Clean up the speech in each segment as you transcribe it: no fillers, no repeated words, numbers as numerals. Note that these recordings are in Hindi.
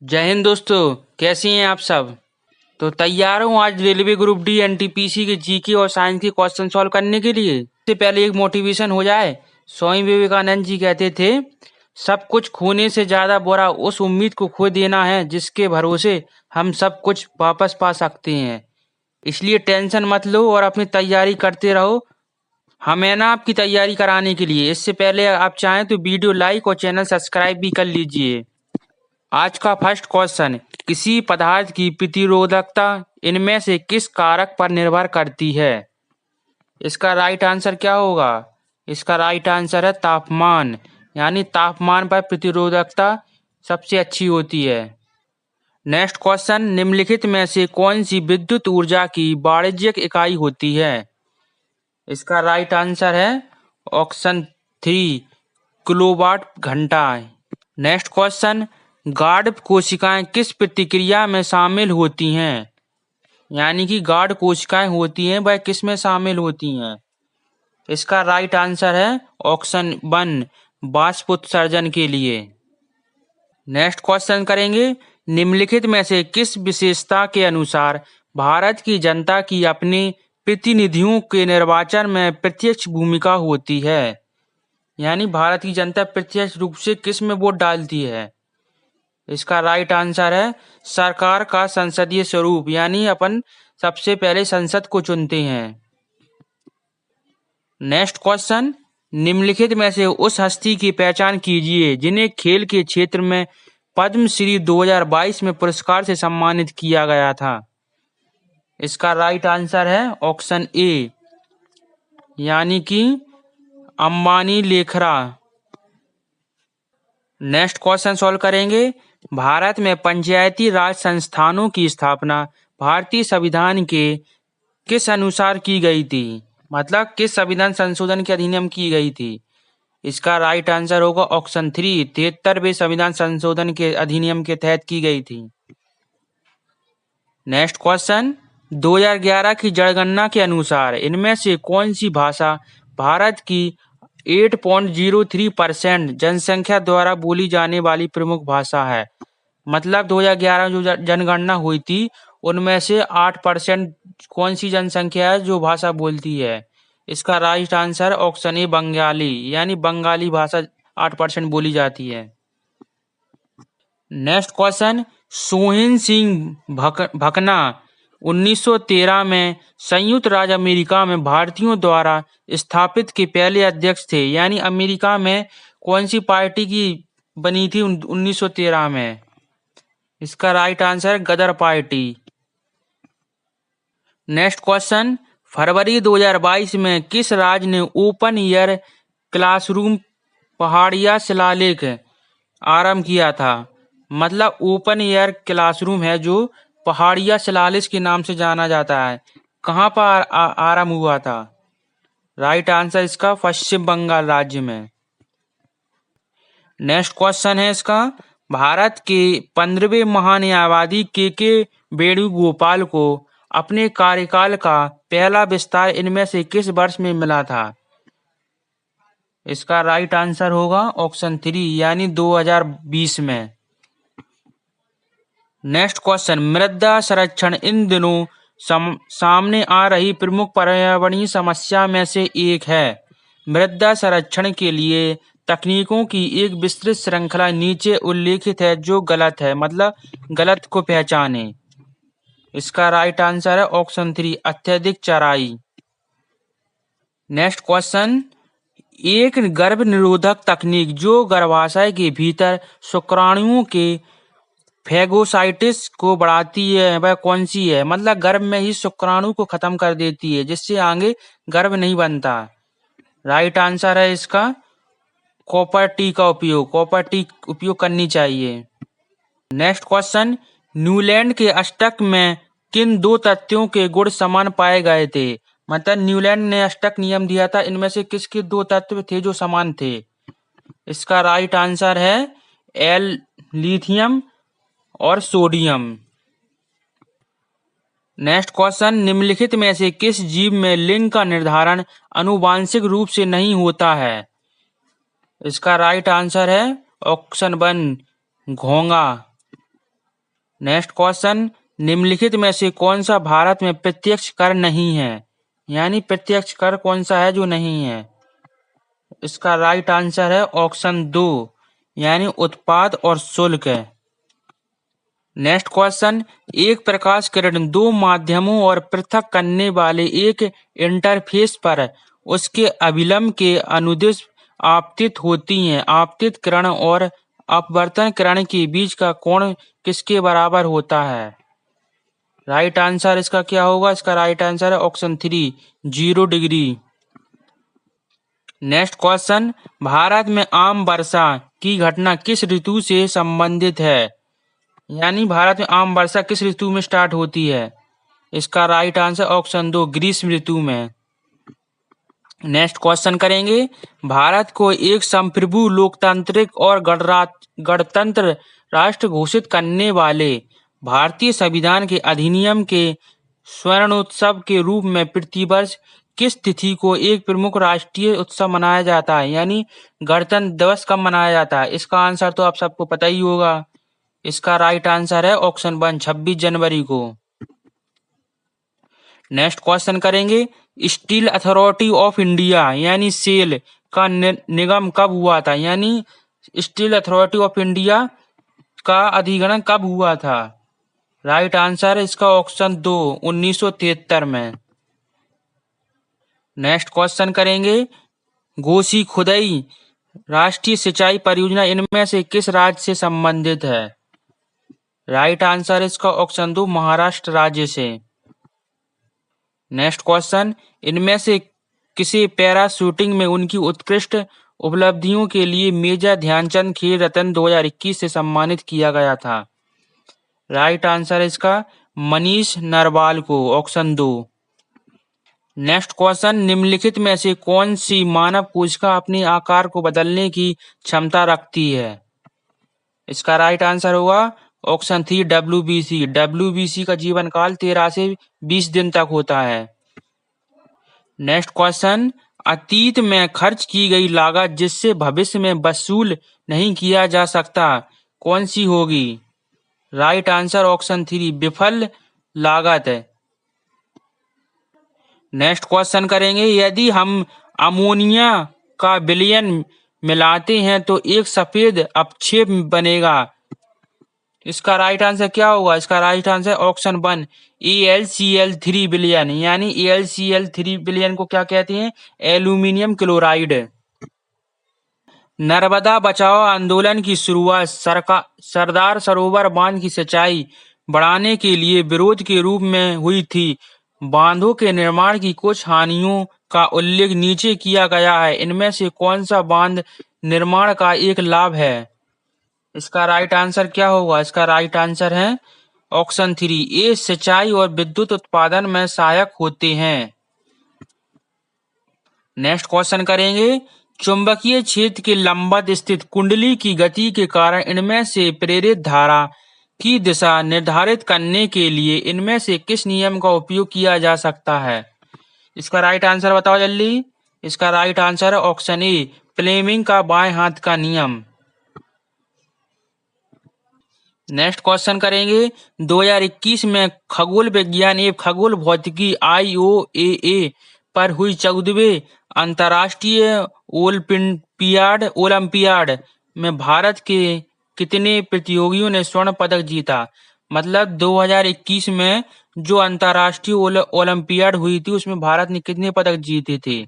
जय हिंद दोस्तों, कैसी हैं आप सब। तो तैयार हूँ आज रेलवे ग्रुप डी एनटीपीसी के जीके और साइंस के क्वेश्चन सॉल्व करने के लिए। इससे पहले एक मोटिवेशन हो जाए। स्वामी विवेकानंद जी कहते थे, सब कुछ खोने से ज्यादा बुरा उस उम्मीद को खो देना है जिसके भरोसे हम सब कुछ वापस पा सकते हैं। इसलिए टेंशन मत लो और अपनी तैयारी करते रहो। हम है ना आपकी तैयारी कराने के लिए। इससे पहले आप चाहें तो वीडियो लाइक और चैनल सब्सक्राइब भी कर लीजिए। आज का फर्स्ट क्वेश्चन, किसी पदार्थ की प्रतिरोधकता इनमें से किस कारक पर निर्भर करती है। इसका राइट आंसर क्या होगा। इसका राइट आंसर है तापमान। यानी तापमान पर प्रतिरोधकता सबसे अच्छी होती है। नेक्स्ट क्वेश्चन, निम्नलिखित में से कौन सी विद्युत ऊर्जा की वाणिज्यिक इकाई होती है। इसका राइट आंसर है ऑप्शन 3 किलोवाट घंटा। नेक्स्ट क्वेश्चन, गार्ड कोशिकाएं किस प्रतिक्रिया में शामिल होती हैं। यानी कि गार्ड कोशिकाएं होती हैं वह किस में शामिल होती हैं। इसका राइट आंसर है ऑप्शन 1 वाष्प उत्सर्जन के लिए। नेक्स्ट क्वेश्चन करेंगे, निम्नलिखित में से किस विशेषता के अनुसार भारत की जनता की अपने प्रतिनिधियों के निर्वाचन में प्रत्यक्ष भूमिका होती है। यानी भारत की जनता प्रत्यक्ष रूप से किस में वोट डालती है। इसका राइट आंसर है सरकार का संसदीय स्वरूप। यानी अपन सबसे पहले संसद को चुनते हैं। नेक्स्ट क्वेश्चन, निम्नलिखित में से उस हस्ती की पहचान कीजिए जिन्हें खेल के क्षेत्र में पद्मश्री 2022 में पुरस्कार से सम्मानित किया गया था। इसका राइट आंसर है ऑप्शन ए यानी कि Ambani Lekhara. Next question solve करेंगे, भारत में पंचायती राज संस्थानों की स्थापना भारतीय संविधान के किस अनुसार की गई थी। मतलब किस संविधान संशोधन के अधिनियम की गई थी। इसका राइट आंसर होगा ऑप्शन 3 73वें संविधान संशोधन के अधिनियम के तहत की गई थी। नेक्स्ट क्वेश्चन, 2011 की जनगणना के अनुसार इनमें से कौन सी भाषा भारत की 8.03% जनसंख्या द्वारा बोली जाने वाली प्रमुख भाषा है। मतलब 2011 जो जनगणना हुई थी उनमें से 8% कौन सी जनसंख्या है जो भाषा बोलती है। इसका right answer option A Bengali. यानी बंगाली भाषा 8% बोली जाती है। नेक्स्ट क्वेश्चन, सोहेन सिंह भकना 1913 में संयुक्त राज्य अमेरिका में भारतीयों द्वारा स्थापित के पहले अध्यक्ष थे। यानी अमेरिका में कौन सी पार्टी की बनी थी 1913 में। इसका राइट आंसर गदर पार्टी। नेक्स्ट क्वेश्चन, फरवरी 2022 में किस राज्य ने ओपन एयर क्लासरूम पहाड़िया शिलालेख आरंभ किया था। मतलब ओपन एयर क्लासरूम है जो पहाड़िया शिलालेख के नाम से जाना जाता है। कहाँ पर आरंभ हुआ था। राइट आंसर इसका पश्चिम बंगाल राज्य में। नेक्स्ट क्वेश्चन है इसका, भारत के 15वें महान्यायवादी के वेणुगोपाल को अपने कार्यकाल का पहला विस्तार इनमें से किस वर्ष में मिला था। इसका राइट आंसर होगा ऑप्शन 3 यानी 2020 में। नेक्स्ट क्वेश्चन, मृदा संरक्षण इन दिनों सामने आ रही प्रमुख पर्यावरणीय समस्या में से एक है। मृदा संरक्षण के लिए तकनीकों की एक विस्तृत श्रृंखला नीचे उल्लेखित है जो गलत है। मतलब गलत को पहचाने। इसका राइट आंसर है ऑप्शन 3 अत्यधिक चराई। नेक्स्ट क्वेश्चन, एक गर्भ निरोधक तकनीक जो गर्भाशय के भीतर शुक्राणुओं के फेगोसाइटिस को बढ़ाती है वह कौन सी है। मतलब गर्भ में ही शुक्राणु को खत्म कर देती है जिससे आगे गर्भ नहीं बनता। राइट आंसर है इसका कॉपर टी का उपयोग। कॉपर टी उपयोग करनी चाहिए। नेक्स्ट क्वेश्चन, न्यूलैंड के अष्टक में किन दो तथ्यों के गुण समान पाए गए थे। मतलब न्यूलैंड ने अष्टक नियम दिया था, इनमें से किसके दो तत्व थे जो समान थे। इसका राइट आंसर है एल लिथियम और सोडियम। नेक्स्ट क्वेश्चन, निम्नलिखित में से किस जीव में लिंग का निर्धारण आनुवांशिक रूप से नहीं होता है। इसका राइट आंसर है ऑप्शन 1 घोंघा। नेक्स्ट क्वेश्चन, निम्नलिखित में से कौन सा भारत में प्रत्यक्ष कर नहीं है, यानी प्रत्यक्ष कर कौन सा है जो नहीं है। इसका राइट आंसर है ऑप्शन 2, यानी उत्पाद और शुल्क है। नेक्स्ट क्वेश्चन, एक प्रकाश किरण दो माध्यमों और पृथक करने वाले एक इंटरफेस पर उसके अभिलंब के अनुदिश आपतित होती हैं। आपतित किरण और अपवर्तन किरण के बीच का कोण किसके बराबर होता है। राइट आंसर इसका क्या होगा, इसका राइट आंसर है option 3, 0 degree. Next question, Bharat में आम वर्षा की घटना किस ऋतु से संबंधित है, यानी भारत में आम वर्षा किस ऋतु में स्टार्ट होती है। इसका राइट आंसर ऑप्शन 2, ग्रीष्म ऋतु में। नेक्स्ट क्वेश्चन करेंगे, भारत को एक संप्रभु लोकतांत्रिक और गणतंत्र राष्ट्र घोषित करने वाले भारतीय संविधान के अधिनियम के स्वर्णोत्सव के रूप में प्रतिवर्ष किस तिथि को एक प्रमुख राष्ट्रीय उत्सव मनाया जाता है, यानी गणतंत्र दिवस कब मनाया जाता है। इसका आंसर तो आप सबको पता ही होगा। इसका राइट आंसर है ऑप्शन 1, 26 जनवरी को। नेक्स्ट क्वेश्चन करेंगे, स्टील अथॉरिटी ऑफ इंडिया यानी सेल का निगम कब हुआ था, यानी स्टील अथॉरिटी ऑफ इंडिया का अधिग्रहण कब हुआ था। राइट आंसर है इसका ऑप्शन 2, 1973 में। नेक्स्ट क्वेश्चन करेंगे, घोसी खुदाई राष्ट्रीय सिंचाई परियोजना इनमें से किस राज्य से संबंधित है। राइट आंसर इसका ऑप्शन 2, महाराष्ट्र राज्य से। नेक्स्ट क्वेश्चन, इनमें से किसे पैरा शूटिंग में उनकी उत्कृष्ट उपलब्धियों के लिए मेजर ध्यानचंद खेल रत्न 2021 से सम्मानित किया गया था। राइट आंसर इसका मनीष नरवाल को, ऑप्शन 2। नेक्स्ट क्वेश्चन, निम्नलिखित में से कौन सी मानव कोशिका अपने आकार को बदलने की क्षमता रखती है। इसका राइट आंसर होगा ऑप्शन 3, WBC। WBC का जीवन काल 13 से 20 दिन तक होता है। नेक्स्ट क्वेश्चन, अतीत में खर्च की गई लागत जिससे भविष्य में वसूल नहीं किया जा सकता कौन सी होगी। राइट आंसर ऑप्शन 3, विफल लागत है। नेक्स्ट क्वेश्चन करेंगे, यदि हम अमोनिया का विलयन मिलाते हैं तो एक सफेद अपक्षेप बनेगा। इसका राइट आंसर क्या होगा। इसका राइट आंसर ऑप्शन 1, AlCl3 विलयन, यानी AlCl3 विलयन को क्या कहते हैं, एल्यूमिनियम क्लोराइड। नर्मदा बचाओ आंदोलन की शुरुआत सरदार सरोवर बांध की सिंचाई बढ़ाने के लिए विरोध के रूप में हुई थी। बांधों के निर्माण की कुछ हानियों का उल्लेख नीचे किया गया है। इनमें से कौन सा बांध निर्माण का एक लाभ है। इसका राइट आंसर क्या होगा। इसका राइट आंसर है ऑप्शन 3, ये सिंचाई और विद्युत उत्पादन में सहायक होते हैं। नेक्स्ट क्वेश्चन करेंगे, चुंबकीय क्षेत्र के लंबवत स्थित कुंडली की गति के कारण इनमें से प्रेरित धारा की दिशा निर्धारित करने के लिए इनमें से किस नियम का उपयोग किया जा सकता है। इसका राइट आंसर बताओ जल्दी। इसका राइट आंसर है ऑप्शन ए, फ्लेमिंग का बाएं हाथ का नियम। नेक्स्ट क्वेश्चन करेंगे, 2021 में खगोल विज्ञान एवं खगोल भौतिकी IOAA पर हुई 14वें अंतर्राष्ट्रीय ओलंपियाड में भारत के कितने प्रतियोगियों ने स्वर्ण पदक जीता। मतलब 2021 में जो अंतर्राष्ट्रीय ओलंपियाड हुई थी उसमें भारत ने कितने पदक जीते थे।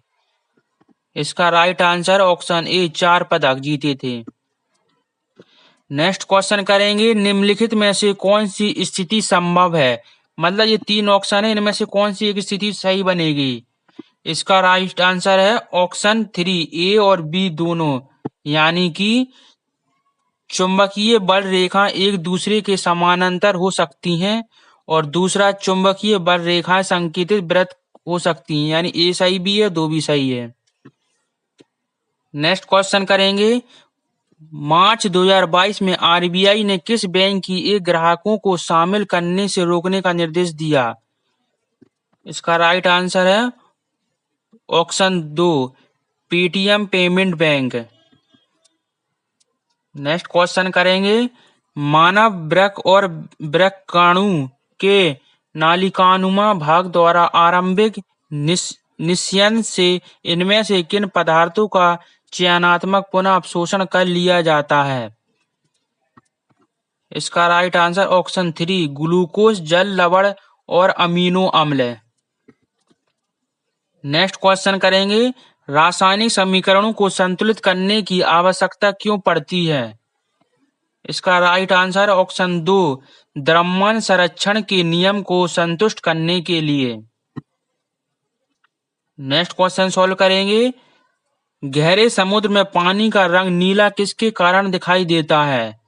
इसका राइट आंसर ऑप्शन ए, 4 पदक जीते थे। नेक्स्ट क्वेश्चन करेंगे, निम्नलिखित में से कौन सी स्थिति संभव है। मतलब ये 3 ऑप्शन है, इनमें से कौन सी एक स्थिति सही बनेगी। इसका राइट आंसर है ऑप्शन 3, ए और बी दोनों, यानी कि चुंबकीय बल रेखा एक दूसरे के समानांतर हो सकती हैं और दूसरा चुंबकीय बल रेखाएं संकेतित वृत्त हो सकती हैं, यानी ए सही भी है, 2 भी सही है। नेक्स्ट क्वेश्चन करेंगे, मार्च 2022 में RBI ने किस बैंक की एक ग्राहकों को शामिल करने से रोकने का निर्देश दिया। इसका राइट आंसर है option 2, Paytm payment bank. Next question करेंगे, मानव वृक्क और वृक्काणु के नालिकानुमा भाग द्वारा आरंभिक निस्यन से इनमें से किन पदार्थों का चयनात्मक पुनः अवशोषण कर लिया जाता है? इसका राइट आंसर ऑप्शन 3 ग्लूकोज, जल, लवण और अमीनो अम्ल। नेक्स्ट क्वेश्चन करेंगे, रासायनिक समीकरणों को संतुलित करने की आवश्यकता क्यों पड़ती है? इसका राइट आंसर ऑप्शन 2 द्रव्यमान संरक्षण के नियम को संतुष्ट करने के लिए। नेक्स्ट क्वेश्चन सॉल्व करेंगे, गहरे समुद्र में पानी का रंग नीला किसके कारण दिखाई देता है?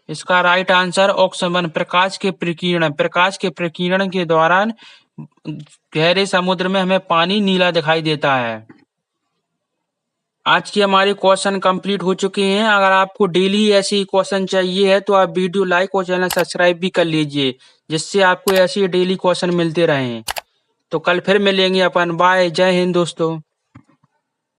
इसका राइट आंसर ऑप्शन 1 प्रकाश के प्रकीर्णन। प्रकाश के प्रकीर्णन के दौरान गहरे समुद्र में हमें पानी नीला दिखाई देता है। आज की हमारे क्वेश्चन कंप्लीट हो चुके हैं। अगर आपको डेली ऐसे ही क्वेश्चन चाहिए है तो आप वीडियो लाइक और चैनल सब्सक्राइब भी कर लीजिए, जिससे आपको ऐसे डेली क्वेश्चन मिलते रहें। तो कल फिर मिलेंगे अपन। बाय, जय हिंद दोस्तों।